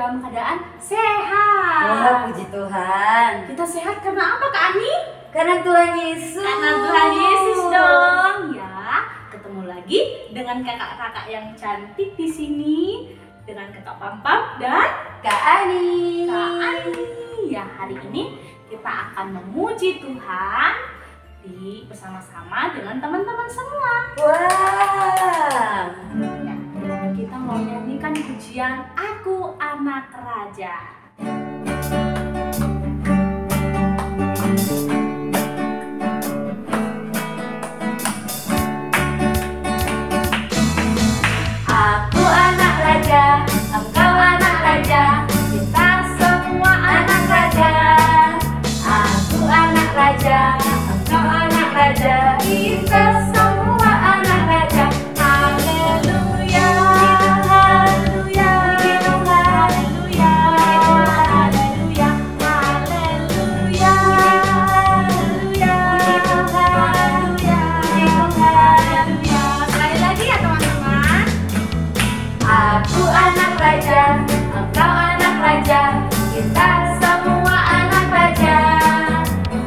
dalam keadaan sehat. Wah, puji Tuhan. Kita sehat karena apa, Kak Ani? Karena Tuhan Yesus. Karena Tuhan Yesus dong, ya. Ketemu lagi dengan kakak-kakak yang cantik di sini, dengan Kakak Pampam dan Kak Ani. Kak Ani. Ya, hari ini kita akan memuji Tuhan bersama-sama dengan teman-teman semua. Wah. Ya, kita mau nyanyikan pujian Aku Anak Raja. Aku anak raja, engkau anak raja, kita semua anak raja. Aku anak raja, engkau anak raja, kita semua anak raja. Haleluya, haleluya, haleluya, haleluya, haleluya, haleluya, haleluya, haleluya. Sekali lagi ya teman-teman. Aku anak raja, engkau anak raja, kita semua anak raja.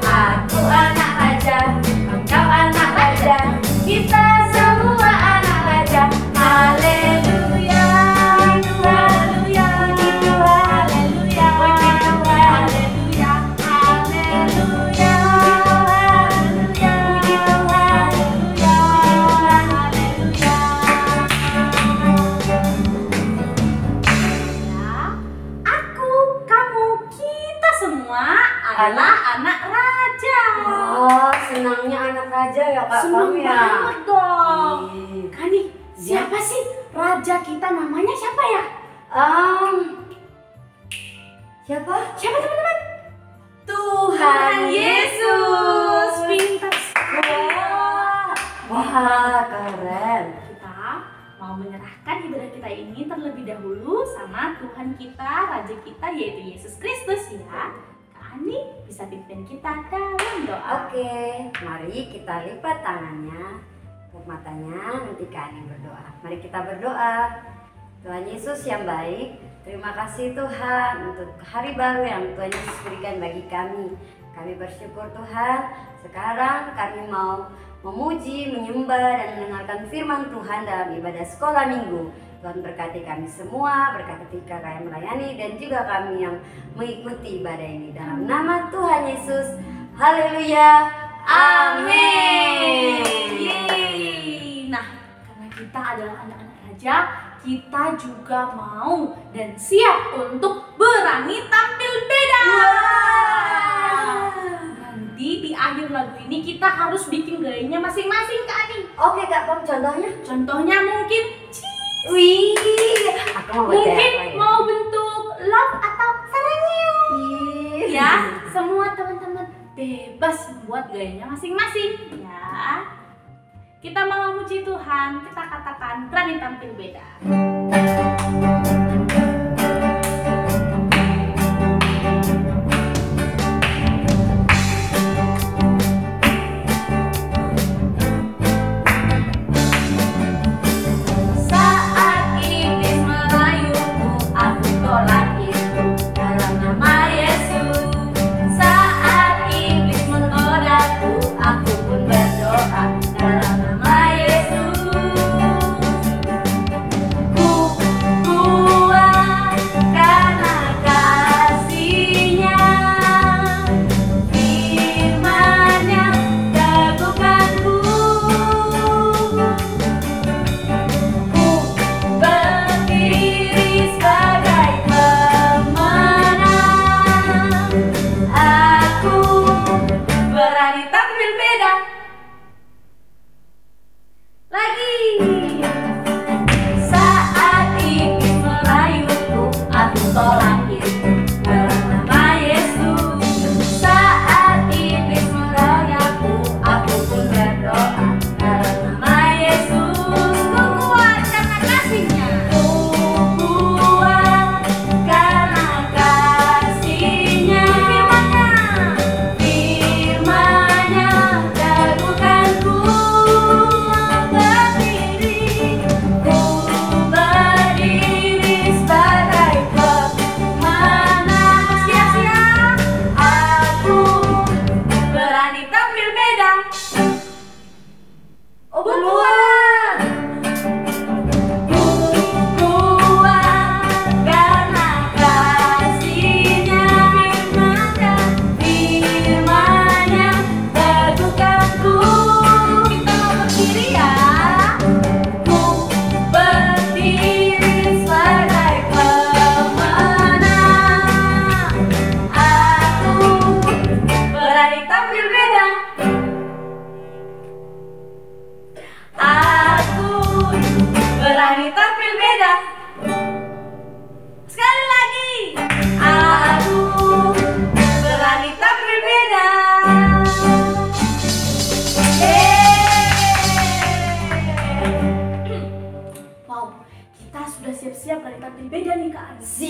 Aku anak raja, engkau anak raja, kita semua anak raja. Haleluya, haleluya, haleluya, haleluya, haleluya, Aku, kamu, kita semua adalah anak raja. Oh, senangnya anak raja ya Kak Senang Pam ya. banget dong. Ih. Kani, siapa sih raja kita? Namanya siapa ya? Siapa? Siapa teman-teman? Tuhan Yesus. Pintar sekali. Wah, keren. Kita mau menyerahkan ibadah kita ini terlebih dahulu sama Tuhan kita, Raja kita yaitu Yesus Kristus ya. Kak Ani bisa pimpin kita dalam doa. Oke, mari kita lipat tangannya, tutup matanya, nanti Kak Ani berdoa. Mari kita berdoa. Tuhan Yesus yang baik, terima kasih Tuhan untuk hari baru yang Tuhan Yesus berikan bagi kami. Kami bersyukur Tuhan, sekarang kami mau memuji, menyembah, dan mendengarkan firman Tuhan dalam ibadah sekolah minggu. Tuhan berkati kami semua, berkati kami melayani, dan juga kami yang mengikuti ibadah ini. Dalam nama Tuhan Yesus, haleluya, amin. Yeay. Nah, karena kita adalah anak-anak raja, kita juga mau dan siap untuk berani tampil beda. Nanti di akhir lagu ini kita harus bikin gayanya masing-masing, Kak Ani. Oke Kak Pam, contohnya? Contohnya mungkin cheese. Wih, aku mau baca Mungkin apa ya? mau bentuk love atau senyum. Ih. Ya, semua teman-teman bebas membuat gayanya masing-masing ya. Kita mau memuji Tuhan, kita katakan berani tampil beda. Saat iblis merayuku, aku tolak itu dalam nama Yesus. Saat iblis menggodaku, aku pun berdoa dalam nama Yesus. Ku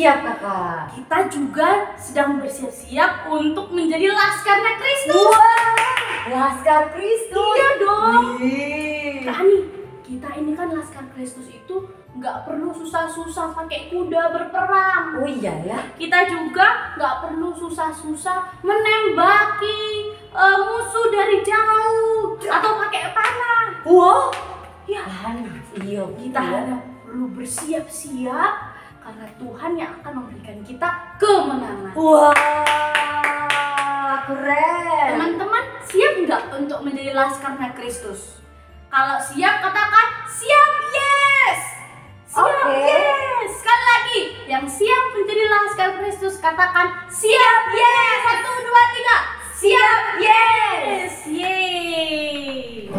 Siap kakak. Kita juga sedang bersiap-siap untuk menjadi laskarnya Kristus. Wah, Laskar Kristus. Iya dong. Wih. Kak Ani, kita ini kan Laskar Kristus itu nggak perlu susah-susah pakai kuda berperang. Oh iya ya. Kita juga nggak perlu susah-susah menembaki musuh dari jauh atau pakai panah. Wah. Ya, Panas. Iya. kita hanya perlu bersiap-siap karena Tuhan yang akan memberikan kita kemenangan. Wah, keren. Teman-teman, siap nggak untuk menjadi laskarnya Kristus? Kalau siap, katakan siap, yes. Siap, Oke. yes. Sekali lagi, yang siap menjadi laskar Kristus, katakan siap, yes. 1, 2, 3. Siap, yes. Yeay.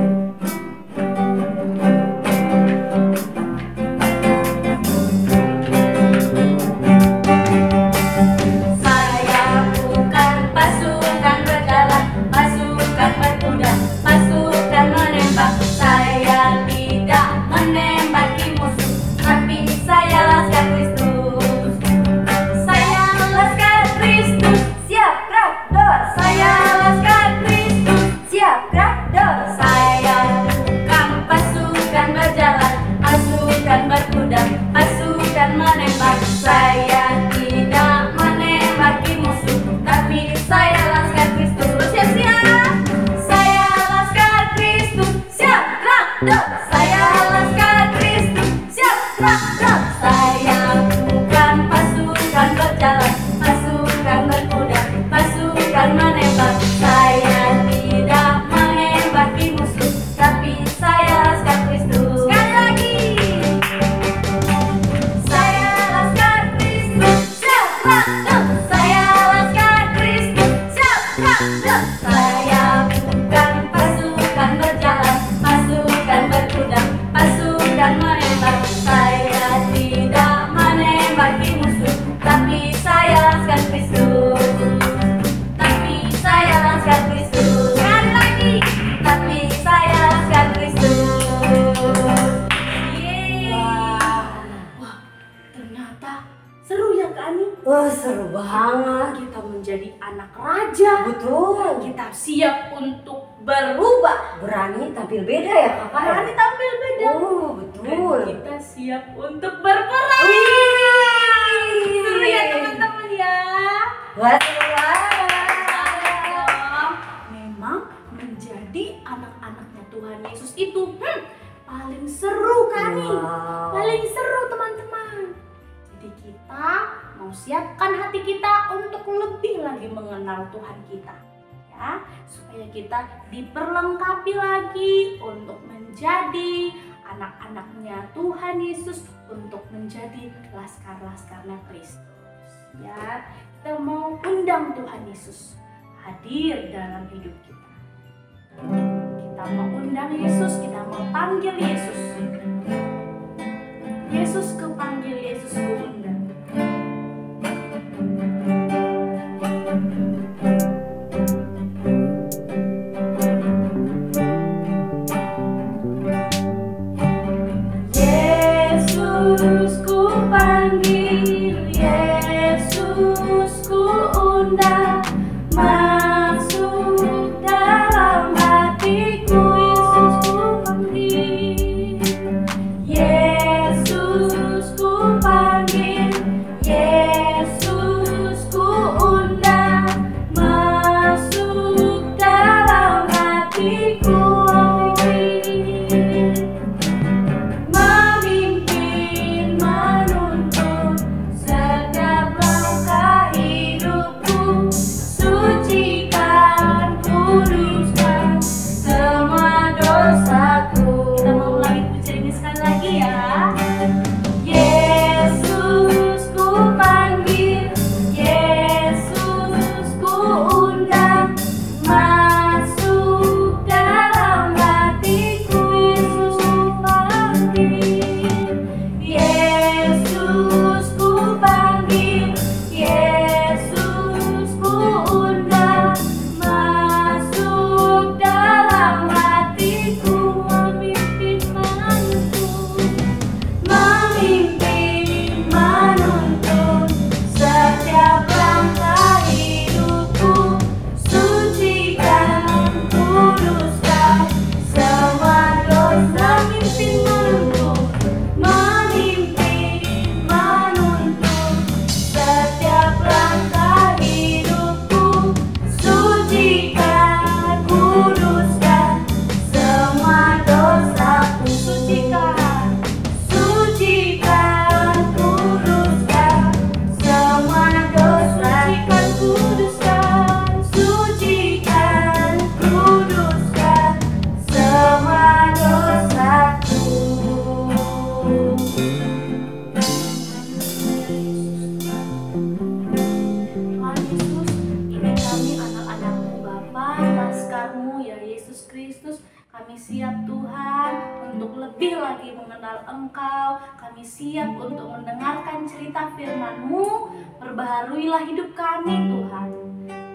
Saya bukan pasukan berjalan, pasukan berkuda, pasukan menembak. Saya tidak menembaki musuh, tapi saya laskar Kristus. Saya laskar Kristus, Siap gerak dor. saya laskar Kristus. Siap gerak dor. Saya bukan pasukan berjalan, pasukan berkuda, pasukan menembak. Saya tidak menembaki musuh, tapi saya laskar Kristus. Bersiap-siap. Saya laskar Kristus. Siap gerak dor. Saya laskar Kristus. Siap gerak dor. Saya bukan pasukan berjalan, pasukan berkuda, pasukan menembak. Saya tidak menembaki musuh, tapi saya laskar Kristus. Sekali lagi. Saya laskar Kristus. Siap gerak dor. Saya laskar Kristus. Siap gerak dor. Saya bukan pasukan berjalan, pasukan berkuda, pasukan menembak. Saya tidak menembaki musuh, tapi saya laskar Kristus. Tapi saya laskar Kristus. Sekali lagi. Tapi saya laskar Kristus. Yeay. Wah, ternyata seru ya Kak Ani. Wah, seru banget. Kita menjadi anak raja. Betul. Kita siap untuk berubah. Berani tampil beda ya kakak. Berani tampil beda. Oh, Dan betul. kita siap untuk berperang. Wih. Seru ya teman-teman ya. Wah, seru banget. Dong. Memang menjadi anak-anaknya Tuhan Yesus itu paling seru kan nih. Wow. Paling seru teman-teman. Jadi kita mau siapkan hati kita untuk lebih lagi mengenal Tuhan kita. Ya, supaya kita diperlengkapi lagi untuk menjadi anak-anaknya Tuhan Yesus, untuk menjadi laskar-laskarnya Kristus. Ya, kita mau undang Tuhan Yesus hadir dalam hidup kita. Kita mau undang Yesus, kita mau panggil Yesus. Yesus kepanggil, Yesus keundang. Yesus ku panggil, Yesus ku undang, masuk dalam hatiku. Yesus ku panggil, Yesus ku panggil, Yesus ku undang, masuk dalam hatiku. Memimpin, menuntun setiap langkah hidupku. besar-Mu ya Yesus Kristus. Kami siap Tuhan untuk lebih lagi mengenal Engkau. Kami siap untuk mendengarkan cerita firman-Mu. Perbaharuilah hidup kami Tuhan.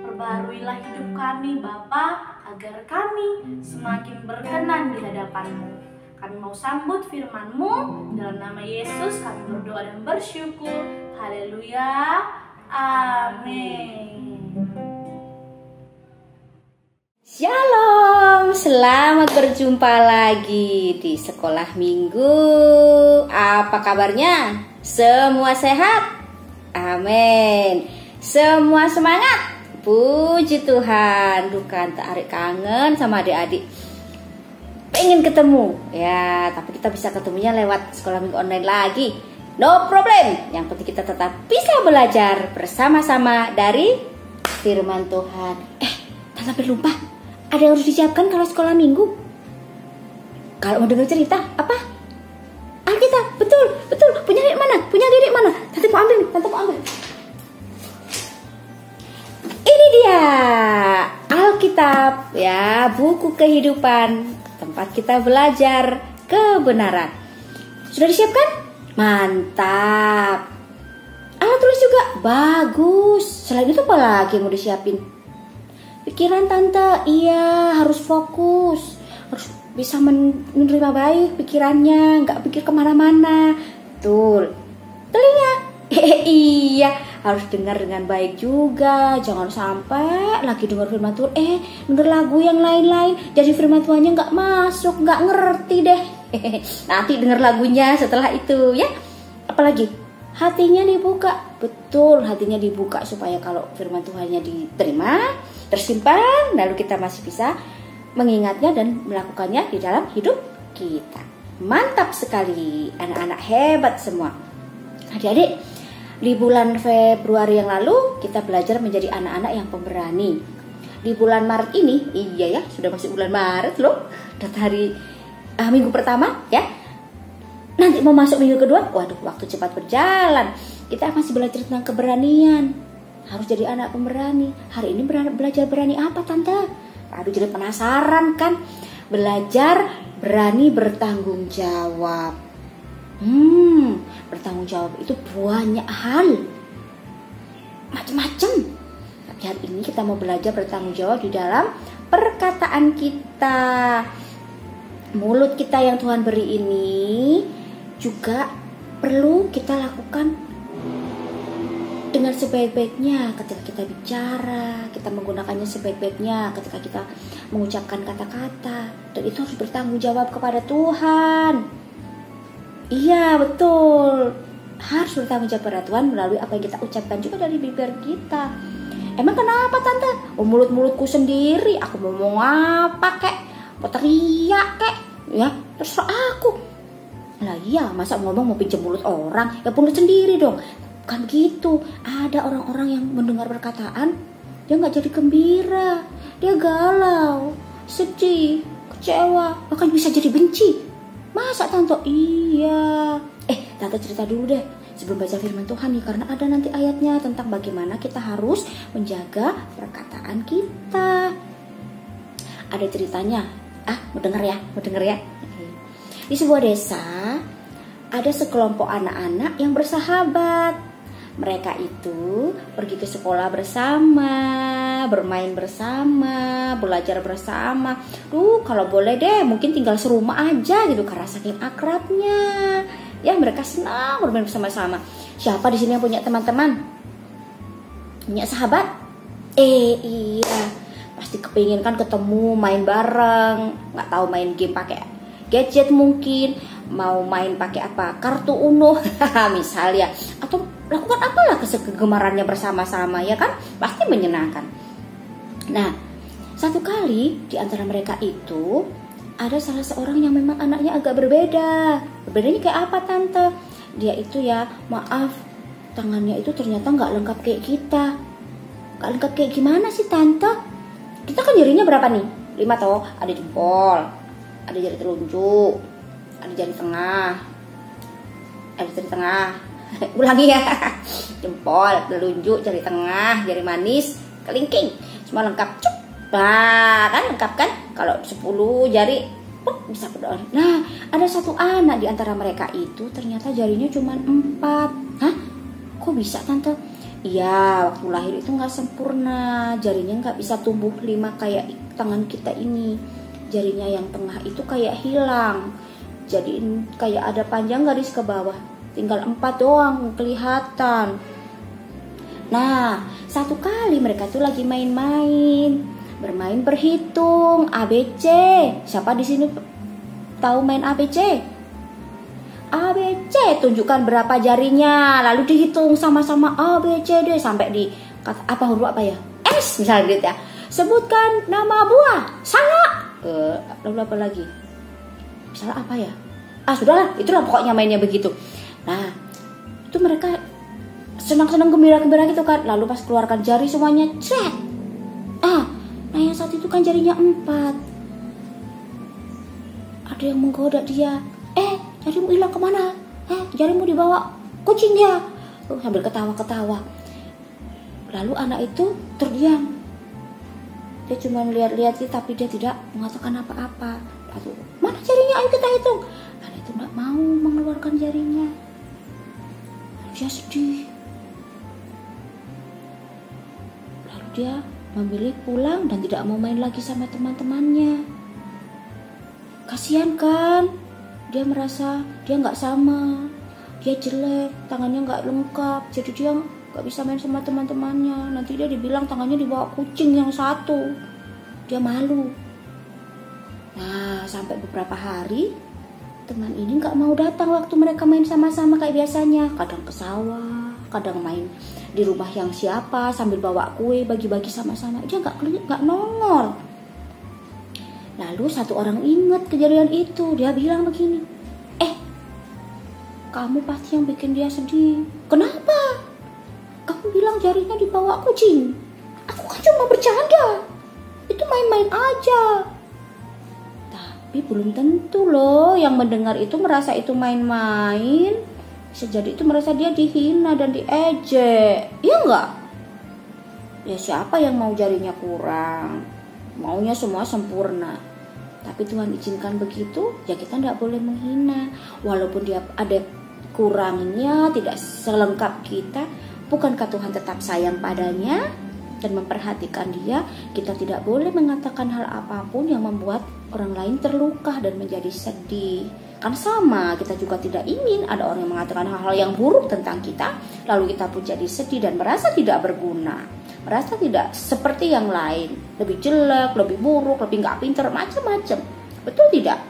Perbaharuilah hidup kami Bapa, agar kami semakin berkenan di hadapan-Mu. Kami mau sambut firman-Mu. Dalam nama Yesus kami berdoa dan bersyukur. Haleluya. Amin. Shalom, selamat berjumpa lagi di sekolah minggu. Apa kabarnya? Semua sehat? Amin. Semua semangat? Puji Tuhan. Bukan tarik kangen sama adik-adik. Pengen ketemu ya, tapi kita bisa ketemunya lewat sekolah minggu online lagi. No problem. Yang penting kita tetap bisa belajar bersama-sama dari firman Tuhan. Sampai lupa, ada yang harus disiapkan kalau sekolah minggu. Kalau mau dengar cerita, apa? Alkitab, betul. Punya adik mana? Tante mau ambil. Ini dia Alkitab ya, buku kehidupan, tempat kita belajar kebenaran. Sudah disiapkan? Mantap. Alat tulis juga bagus. Selain itu apa lagi yang mau disiapin? Pikiran tante, iya harus fokus, harus bisa menerima baik pikirannya, nggak pikir kemana-mana. Betul. Telinga, iya harus dengar dengan baik juga. Jangan sampai lagi dengar firman Tuhan, denger lagu yang lain-lain, jadi firman Tuhannya nggak masuk, nggak ngerti deh. Nanti dengar lagunya setelah itu ya. Apalagi hatinya dibuka. Betul, hatinya dibuka supaya kalau firman Tuhannya diterima, tersimpan, lalu kita masih bisa mengingatnya dan melakukannya di dalam hidup kita. Mantap sekali, anak-anak hebat semua. Adik-adik, di bulan Februari yang lalu kita belajar menjadi anak-anak yang pemberani. Di bulan Maret ini, iya ya, sudah masuk bulan Maret loh. Dan hari minggu pertama ya. Nanti mau masuk minggu kedua, waduh waktu cepat berjalan. Kita masih belajar tentang keberanian. Harus jadi anak pemberani. Hari ini belajar berani apa tante? Aduh jadi penasaran kan. Belajar berani bertanggung jawab. Bertanggung jawab itu banyak hal. Macam-macam. Tapi hari ini kita mau belajar bertanggung jawab di dalam perkataan kita. Mulut kita yang Tuhan beri ini juga perlu kita lakukan dengan sebaik-baiknya ketika kita bicara, kita menggunakannya sebaik-baiknya ketika kita mengucapkan kata-kata, dan itu harus bertanggung jawab kepada Tuhan. Iya betul, harus bertanggung jawab kepada Tuhan melalui apa yang kita ucapkan juga dari bibir kita. Emang kenapa tante? Mulut-mulutku sendiri, aku mau ngomong apa kek, mau teriak kek, ya terserah aku. Lah iya, masa ngomong mau pinjam mulut orang, ya mulut sendiri dong. Kan gitu, ada orang-orang yang mendengar perkataan, dia gak jadi gembira, dia galau, sedih, kecewa, bahkan bisa jadi benci. Masa tante? Iya. Tante cerita dulu deh sebelum baca firman Tuhan nih, karena ada nanti ayatnya tentang bagaimana kita harus menjaga perkataan kita. Ada ceritanya. Mau denger ya? Di sebuah desa ada sekelompok anak-anak yang bersahabat. Mereka itu pergi ke sekolah bersama, bermain bersama, belajar bersama. Kalau boleh deh mungkin tinggal serumah aja gitu karena saking akrabnya. Ya mereka senang bermain bersama-sama. Siapa di sini yang punya teman-teman? Punya sahabat? Iya. Pasti kepingin kan ketemu, main bareng. Nggak tahu main game pakai gadget mungkin, mau main pakai apa, kartu Uno misalnya, atau lakukan apalah kegemarannya bersama-sama ya kan, pasti menyenangkan. Nah, satu kali di antara mereka itu ada salah seorang yang memang anaknya agak berbeda. Berbedanya kayak apa tante? Dia itu ya, maaf, tangannya itu ternyata nggak lengkap kayak kita. Nggak lengkap kayak gimana sih tante? Kita kan jarinya berapa nih? 5 toh, ada jempol, ada jari telunjuk, ada jari tengah, ulangi ya, jempol, telunjuk, jari tengah, jari manis, kelingking, semua lengkap. Nah, kan lengkap kan? Kalau 10 jari bisa berdoa. Nah, ada satu anak di antara mereka itu ternyata jarinya cuma 4. Hah? Kok bisa tante? Iya, waktu lahir itu nggak sempurna. Jarinya nggak bisa tumbuh 5 kayak tangan kita ini. Jarinya yang tengah itu kayak hilang. Jadi kayak ada panjang garis ke bawah. Tinggal 4 doang kelihatan. Nah, satu kali mereka tuh lagi main-main. Bermain berhitung ABC. Siapa di sini tahu main ABC? ABC, tunjukkan berapa jarinya, lalu dihitung sama-sama ABCD sampai di kata apa huruf apa ya? S misalnya gitu ya. Sebutkan nama buah. Salah. Lalu apa lagi? Salah apa ya? Sudahlah, itulah pokoknya mainnya begitu. Nah, itu mereka senang-senang gembira-gembira gitu kan. Lalu pas keluarkan jari semuanya, cret. Nah yang satu itu kan jarinya 4. Ada yang menggoda dia. Jarimu hilang kemana? Jarimu dibawa kucing ya. Sambil ketawa-ketawa. Lalu anak itu terdiam. Dia cuma lihat-lihat sih, tapi dia tidak mengatakan apa-apa. Lalu, mana jarinya? Ayo kita hitung. Anak itu tidak mau mengeluarkan jarinya. Dia sedih. Lalu dia memilih pulang dan tidak mau main lagi sama teman-temannya. Kasihan kan? Dia merasa dia nggak sama, dia jelek, tangannya nggak lengkap, jadi dia nggak bisa main sama teman-temannya. Nanti dia dibilang tangannya dibawa kucing yang satu, dia malu. Nah, sampai beberapa hari teman ini nggak mau datang waktu mereka main sama-sama kayak biasanya. Kadang ke sawah, kadang main di rumah yang siapa sambil bawa kue bagi-bagi sama-sama. Dia nggak nongol. Lalu satu orang ingat kejadian itu. Dia bilang begini, kamu pasti yang bikin dia sedih. Kenapa? Kamu bilang jarinya dibawa kucing. Aku kan cuma bercanda. Itu main-main aja. Tapi belum tentu loh yang mendengar itu merasa itu main-main. Bisa jadi itu merasa dia dihina dan diejek. Iya enggak? Ya siapa yang mau jarinya kurang? Maunya semua sempurna. Tapi Tuhan izinkan begitu, ya kita tidak boleh menghina. Walaupun dia ada kurangnya, tidak selengkap kita, bukankah Tuhan tetap sayang padanya dan memperhatikan dia? Kita tidak boleh mengatakan hal apapun yang membuat orang lain terluka dan menjadi sedih. Kan sama, kita juga tidak ingin ada orang yang mengatakan hal-hal yang buruk tentang kita, lalu kita pun jadi sedih dan merasa tidak berguna, merasa tidak seperti yang lain, lebih jelek, lebih buruk, lebih nggak pintar, macam-macam. Betul tidak?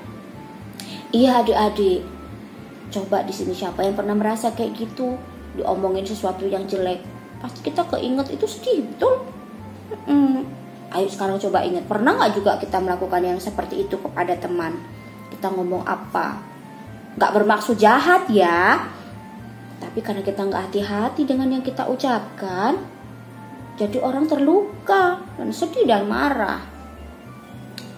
Iya adik-adik, coba di sini siapa yang pernah merasa kayak gitu, diomongin sesuatu yang jelek, pasti kita keinget itu sedih, betul? Ayo sekarang coba ingat, pernah nggak juga kita melakukan yang seperti itu kepada teman? Kita ngomong apa? Nggak bermaksud jahat ya, tapi karena kita nggak hati-hati dengan yang kita ucapkan, jadi orang terluka dan sedih dan marah.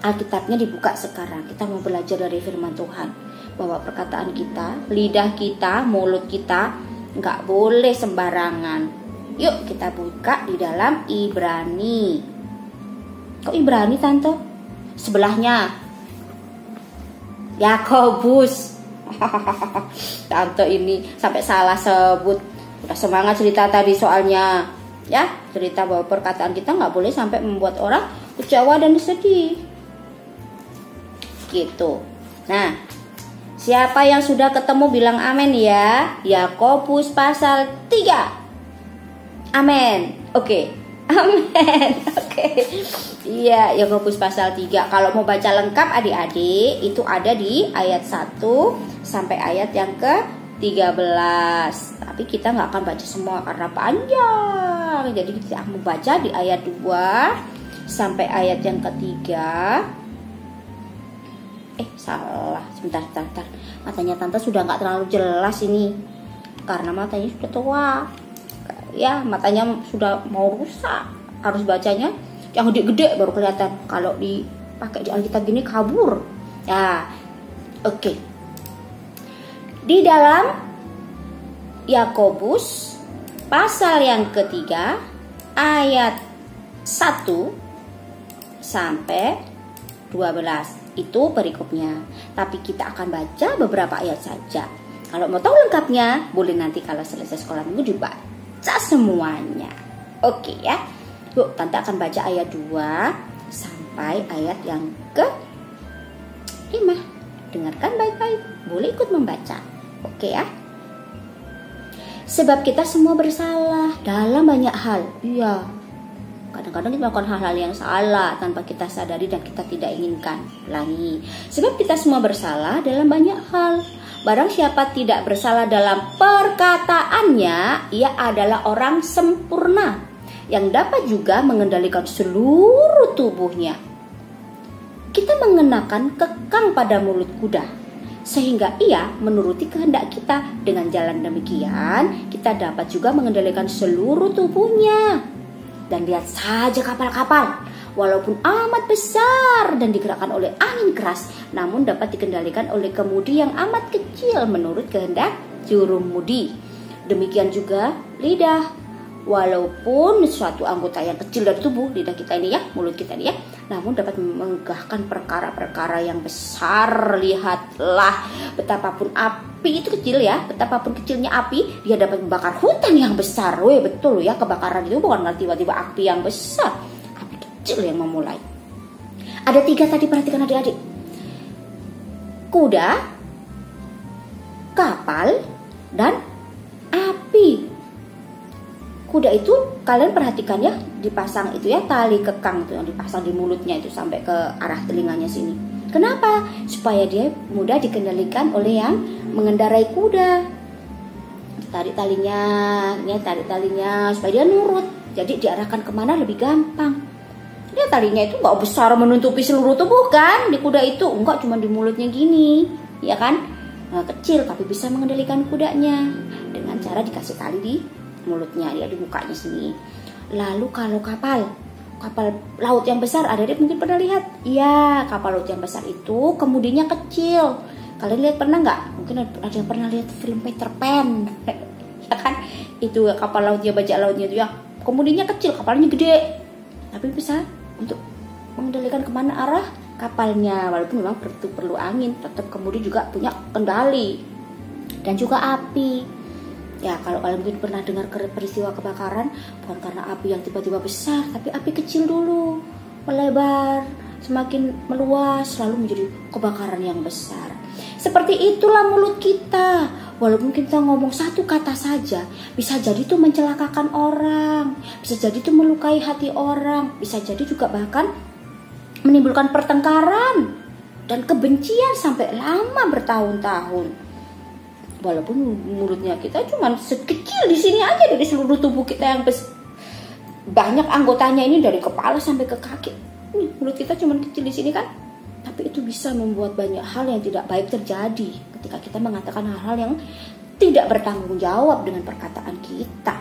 Alkitabnya dibuka sekarang. Kita mau belajar dari firman Tuhan bahwa perkataan kita, lidah kita, mulut kita nggak boleh sembarangan. Yuk kita buka di dalam Ibrani. Kok Ibrani tante? Sebelahnya Yakobus. Tante ini sampai salah sebut. Udah semangat cerita tadi soalnya. Ya, cerita bahwa perkataan kita nggak boleh sampai membuat orang kecewa dan sedih. Gitu. Nah, siapa yang sudah ketemu bilang amin ya. Yakobus pasal 3. Amin. Oke. Amin. Oke. Iya, Yakobus pasal 3. Kalau mau baca lengkap adik-adik, itu ada di ayat 1 sampai ayat yang ke-13. Tapi kita nggak akan baca semua karena panjang. Jadi kita akan membaca di ayat 2 sampai ayat yang ke-3. Salah. Sebentar. Matanya tante sudah nggak terlalu jelas ini. Karena matanya sudah tua. Ya, matanya sudah mau rusak. Harus bacanya yang gede-gede baru kelihatan. Kalau dipakai di Alkitab gini kabur. Ya, oke. Di dalam Yakobus pasal yang ketiga ayat 1 sampai 12. Itu perikopnya. Tapi kita akan baca beberapa ayat saja. Kalau mau tahu lengkapnya, boleh nanti kalau selesai sekolah minggu dibaca semuanya. Oke ya. Yuk, Tante akan baca ayat 2 sampai ayat yang ke-5. Dengarkan baik-baik. Boleh ikut membaca. Oke ya. Sebab kita semua bersalah dalam banyak hal. Iya. Kadang-kadang kita melakukan hal-hal yang salah tanpa kita sadari dan kita tidak inginkan. Ulangi. Sebab kita semua bersalah dalam banyak hal. Barang siapa tidak bersalah dalam perkataannya, ia adalah orang sempurna yang dapat juga mengendalikan seluruh tubuhnya. Kita mengenakan kekang pada mulut kuda, sehingga ia menuruti kehendak kita. Dengan jalan demikian, kita dapat juga mengendalikan seluruh tubuhnya. Dan lihat saja kapal-kapal, walaupun amat besar dan digerakkan oleh angin keras, namun dapat dikendalikan oleh kemudi yang amat kecil menurut kehendak jurumudi. Demikian juga lidah, walaupun suatu anggota yang kecil dari tubuh, lidah kita ini ya, mulut kita ini ya, namun dapat menggahkan perkara-perkara yang besar. Lihatlah betapapun api itu kecil ya, betapapun kecilnya api, dia dapat membakar hutan yang besar. Weh, betul ya, kebakaran itu bukan tiba-tiba api yang besar, api kecil yang memulai. Ada 3 tadi, perhatikan adik-adik. Kuda, kapal, dan api. Kuda itu kalian perhatikan ya, dipasang itu ya, tali kekang itu yang dipasang di mulutnya itu sampai ke arah telinganya sini. Kenapa? Supaya dia mudah dikendalikan oleh yang mengendarai kuda. Tarik talinya, ya tarik talinya supaya dia nurut. Jadi diarahkan kemana lebih gampang. Dia talinya itu nggak besar menutupi seluruh tubuh kan? Di kuda itu enggak, cuma di mulutnya gini, ya kan? Nah, kecil tapi bisa mengendalikan kudanya dengan cara dikasih tali di mulutnya, ya di mukanya sini. Lalu kalau kapal laut yang besar, adik-adik mungkin pernah lihat. Iya, kapal laut yang besar itu kemudinya kecil. Kalian lihat pernah nggak? Mungkin ada yang pernah lihat film Peter Pan. Ya kan? Itu kapal lautnya, bajak lautnya itu ya, kemudinya kecil, kapalnya gede. Tapi bisa untuk mengendalikan kemana arah kapalnya. Walaupun memang perlu angin, tetap kemudian juga punya kendali. Dan juga api. Ya, kalau kalian mungkin pernah dengar peristiwa kebakaran, bukan karena api yang tiba-tiba besar, tapi api kecil dulu, melebar, semakin meluas, lalu menjadi kebakaran yang besar. Seperti itulah mulut kita. Walaupun kita ngomong satu kata saja, bisa jadi itu mencelakakan orang, bisa jadi itu melukai hati orang, bisa jadi juga bahkan menimbulkan pertengkaran dan kebencian sampai lama bertahun-tahun. Walaupun mulutnya kita cuma sekecil di sini aja dari seluruh tubuh kita yang banyak anggotanya ini, dari kepala sampai ke kaki. Mulut kita cuma kecil di sini kan, tapi itu bisa membuat banyak hal yang tidak baik terjadi ketika kita mengatakan hal-hal yang tidak bertanggung jawab dengan perkataan kita.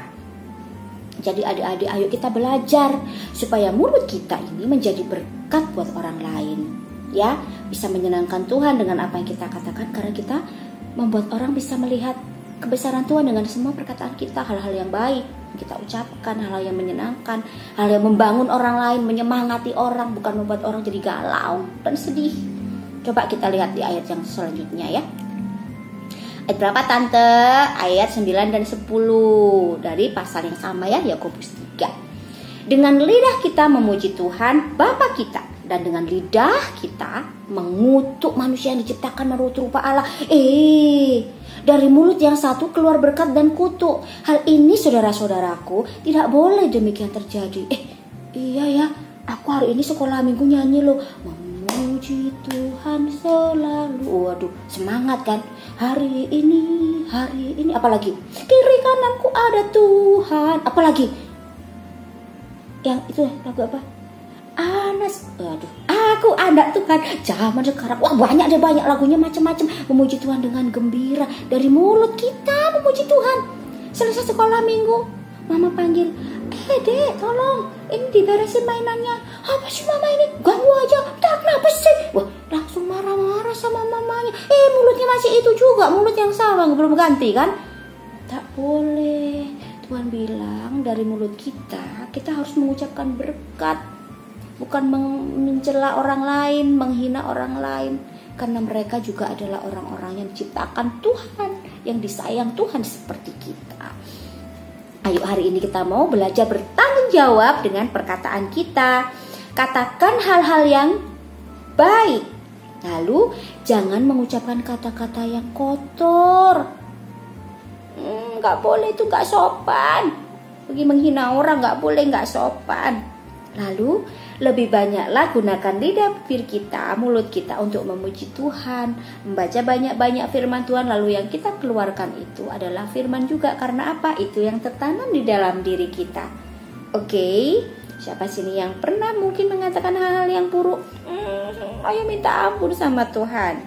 Jadi adik-adik, ayo kita belajar supaya mulut kita ini menjadi berkat buat orang lain, ya, bisa menyenangkan Tuhan dengan apa yang kita katakan, karena kita membuat orang bisa melihat kebesaran Tuhan dengan semua perkataan kita. Hal-hal yang baik kita ucapkan, hal-hal yang menyenangkan, hal yang membangun orang lain, menyemangati orang, bukan membuat orang jadi galau dan sedih. Coba kita lihat di ayat yang selanjutnya ya. Ayat berapa Tante? Ayat 9 dan 10 dari pasal yang sama ya, Yakobus 3. Dengan lidah kita memuji Tuhan Bapa kita, dan dengan lidah kita mengutuk manusia yang diciptakan menurut rupa Allah. Dari mulut yang satu keluar berkat dan kutuk. Hal ini saudara-saudaraku tidak boleh demikian terjadi. Iya ya, aku hari ini sekolah minggu nyanyi loh, memuji Tuhan selalu. Waduh, semangat kan? Hari ini, apalagi kiri kananku ada Tuhan. Apalagi yang itu lagu apa? Anas, aku anak Tuhan. Zaman sekarang, wah banyak lagunya macam-macam. Memuji Tuhan dengan gembira. Dari mulut kita memuji Tuhan. Selesai sekolah minggu, mama panggil, Dek tolong, ini diberesin mainannya. Apa sih mama ini? Ganggu aja. Kenapa sih? Wah, langsung marah-marah sama mamanya. Mulutnya masih itu juga, mulut yang sama, belum ganti kan? Tak boleh. Tuhan bilang dari mulut kita harus mengucapkan berkat. bukan mencela orang lain, menghina orang lain, karena mereka juga adalah orang-orang yang diciptakan Tuhan, yang disayang Tuhan seperti kita. Ayo hari ini kita mau belajar bertanggung jawab dengan perkataan kita. Katakan hal-hal yang baik. Lalu jangan mengucapkan kata-kata yang kotor. Nggak boleh, itu nggak sopan. Pergi menghina orang nggak boleh, nggak sopan. Lalu lebih banyaklah gunakan lidah bibir kita, mulut kita untuk memuji Tuhan, membaca banyak-banyak firman Tuhan. Lalu yang kita keluarkan itu adalah firman juga. Karena apa? Itu yang tertanam di dalam diri kita. Oke? Siapa sini yang pernah mungkin mengatakan hal-hal yang buruk? Ayo minta ampun sama Tuhan.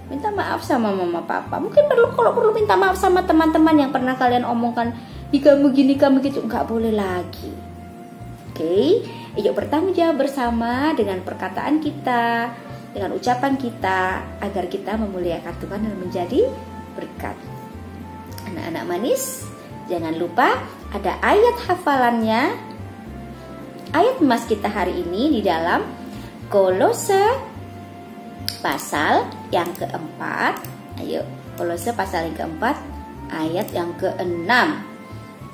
Minta maaf sama mama papa. Mungkin kalau perlu minta maaf sama teman-teman yang pernah kalian omongkan, kamu gini, kamu gitu. Nggak boleh lagi. Oke? Yuk bertanggung jawab bersama dengan perkataan kita, dengan ucapan kita, agar kita memuliakan Tuhan dan menjadi berkat. Anak-anak manis, jangan lupa ada ayat hafalannya. Ayat emas kita hari ini di dalam Kolose pasal yang keempat. Ayo, Kolose pasal yang keempat, ayat yang ke-6.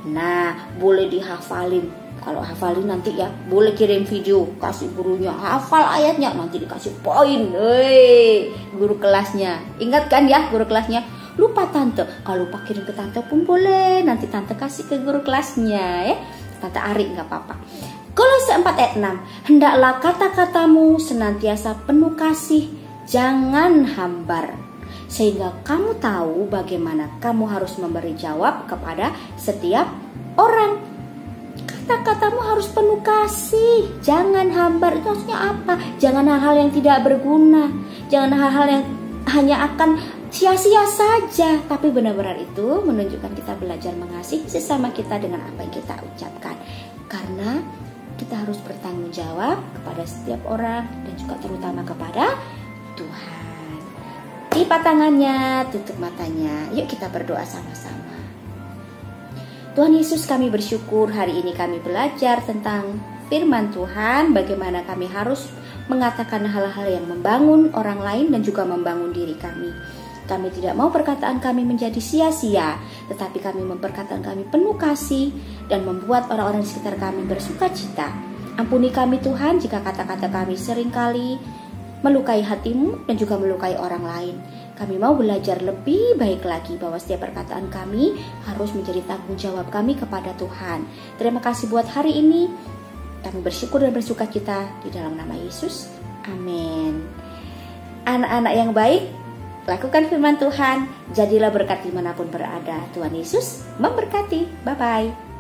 Nah, boleh dihafalin. Kalau hafalin nanti ya, boleh kirim video, kasih gurunya, hafal ayatnya, nanti dikasih poin. Guru kelasnya. Ingat kan ya guru kelasnya? Lupa tante, kalau lupa kirim ke tante pun boleh. Nanti tante kasih ke guru kelasnya ya. Tante Ari nggak apa-apa. Kolose 4 ayat 6. Hendaklah kata-katamu senantiasa penuh kasih, jangan hambar, sehingga kamu tahu bagaimana kamu harus memberi jawab kepada setiap orang. Kata-katamu harus penuh kasih, jangan hambar. Itu maksudnya apa? Jangan hal-hal yang tidak berguna, jangan hal-hal yang hanya akan sia-sia saja, tapi benar-benar itu menunjukkan kita belajar mengasihi sesama kita dengan apa yang kita ucapkan. Karena kita harus bertanggung jawab kepada setiap orang dan juga terutama kepada Tuhan. Lipat tangannya, tutup matanya. Yuk kita berdoa sama-sama. Tuhan Yesus, kami bersyukur hari ini kami belajar tentang firman Tuhan, bagaimana kami harus mengatakan hal-hal yang membangun orang lain dan juga membangun diri kami. Kami tidak mau perkataan kami menjadi sia-sia, tetapi kami memperkataan kami penuh kasih dan membuat orang-orang di sekitar kami bersuka cita. Ampuni kami Tuhan jika kata-kata kami seringkali melukai hatimu dan juga melukai orang lain. Kami mau belajar lebih baik lagi bahwa setiap perkataan kami harus menjadi tanggung jawab kami kepada Tuhan. Terima kasih buat hari ini. Kami bersyukur dan bersuka cita di dalam nama Yesus. Amin. Anak-anak yang baik, lakukan firman Tuhan, jadilah berkat dimanapun berada. Tuhan Yesus memberkati. Bye-bye.